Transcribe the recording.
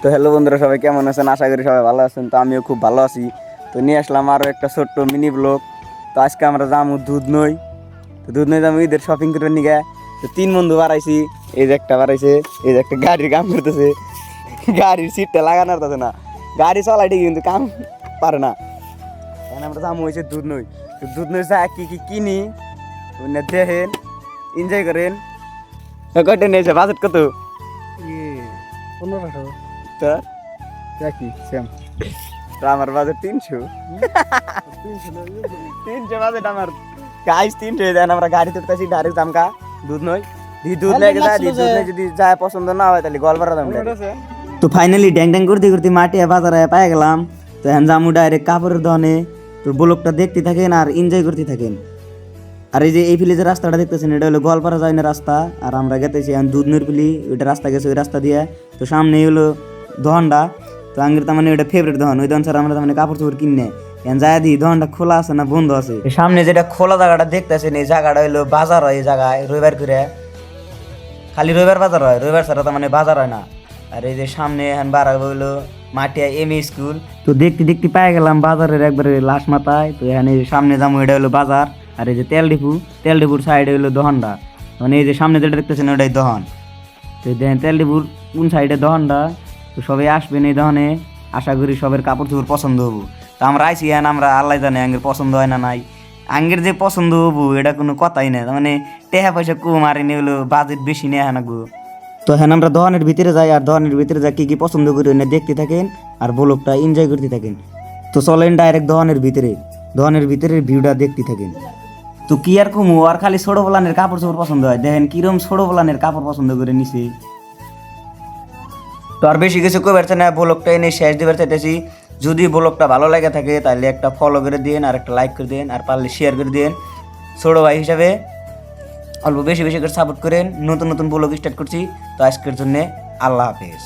তো হ্যালো বন্ধুরা, সবাই কেমন আছেন? আশা করি সবাই ভালো আছেন। তো আমিও খুব ভালো আছি। তো নিয়ে আসলাম আরও একটা ছোট্ট মিনি ব্লগ। তো আজকে আমরা যাবো দুধনই। তো দুধনই যাবো ঈদের শপিং করে নিয়ে। তো 3 বন্ধু বাড়াইছি। এই যে একটা বাড়াইছে, এই যে একটা গাড়ির কাম করতেছে, গাড়ির সিটটা লাগানো হতেছে না, গাড়ি চালাই ঠিকই কিন্তু কাম পারে না। এখন আমরা যাবো হয়েছে দুধনই। তো দুধনই যা কি কি কিনি ওইটা দেখেন, এনজয় করেন। কয়টা নিয়েছে, বাজেট কত? 1500 তো একই সেম। আমার বাজেট 300। 300 বাজেট আমার। গাইস 300 হয়ে যায়। আমরা গাড়ি তুলতেছি ডাইরেক্ট জামকা দুধ নই। দুধ লেগে যায়, দুধ নেই যদি যায় পছন্দ না হয় তাহলে গলবারা দাম। তো ফাইনালি ড্যাং ড্যাং করতে করতে মাঠে বাজারে পাই গেলাম। তো এখন জামু ডাইরেক্ট কাপড়ের দোকানে। তো ব্লগটা দেখতে থাকেন আর এনজয় করতে থাকেন। আর এই যে এই ফিলে যে রাস্তাটা দেখতেছেন, এটা হলো গোয়ালপাড়া যায় না রাস্তা। আর আমরা গেতেছি এখন দুধনৈর ফিলি, ওইটা রাস্তা গেছে ওই রাস্তা দিয়ে। তো সামনেই হলো দহনটা। তো আঙ্গের তার মানে ওইটা ফেভারিট দহন, ওই দহন ছাড়া আমরা তার মানে কাপড় চোপড় কিনে এখন যায় দিই দহনটা খোলা আছে না বন্ধ আছে। সামনে যেটা খোলা জায়গাটা দেখতেছেন, এই জায়গাটা হলো বাজার হয়। এই জায়গায় রবিবার করে খালি রবিবার বাজার হয়, রবিবার ছাড়া তার মানে বাজার হয় না। আর এই যে সামনে এখন বাড়াবো হলো মাটিয়া এমএ স্কুল। তো দেখতে দেখতে পাই গেলাম বাজারের একবারে লাশ মাথায়। তো এখানে সামনে যাবো, এটা হলো বাজার। আর এই যে তেল ডিপুর সাইডে হলো দহনটা। মানে এই যে সামনে যেটা দেখতেছেন ওটাই দহন। তো দেখেন তেল ডিপুর কোন সাইডে দহনটা। তো সবাই আসবেন এই দহনে, আশা করি সবার কাপড় চোপড় পছন্দ হবো। তো আমরা আইসি এখন, আমরা আল্লাহ জানে আঙ্গের পছন্দ হয় না নাই। আঙ্গের যে পছন্দ হবো এটা কোনো কথাই না, মানে টেহা পয়সা কম আর এনে হলো বাজেট বেশি নেই হানাগো। তো হ্যাঁ আমরা দহনের ভিতরে যাই, আর দহনের ভিতরে যাই কি পছন্দ করি ওনে দেখতে থাকেন আর ব্লগটা এনজয় করতে থাকেন। তো চলেন ডাইরেক্ট দহনের ভিতরে ভিউটা দেখতে থাকেন। তো কি আর কমু, আর খালি ছোট বলানের কাপড় চোপড় পছন্দ হয়। দেখেন কিরম ছোট বলানের কাপড় পছন্দ করে নিছে। তো আর বেশি কিছু কই পারছে না, ব্লগটা এনে শেষ দিবার চাইতেছি। যদি ব্লগটা ভালো লাগে থাকে তাহলে একটা ফলো করে দিন, আর একটা লাইক করে দিন, আর পারলে শেয়ার করে দিন। ছোট ভাই হিসাবে অল্প বেশি বেশি করে সাপোর্ট করেন। নতুন নতুন ব্লগ স্টার্ট করছি। তো আজকের জন্য আল্লাহ হাফেজ।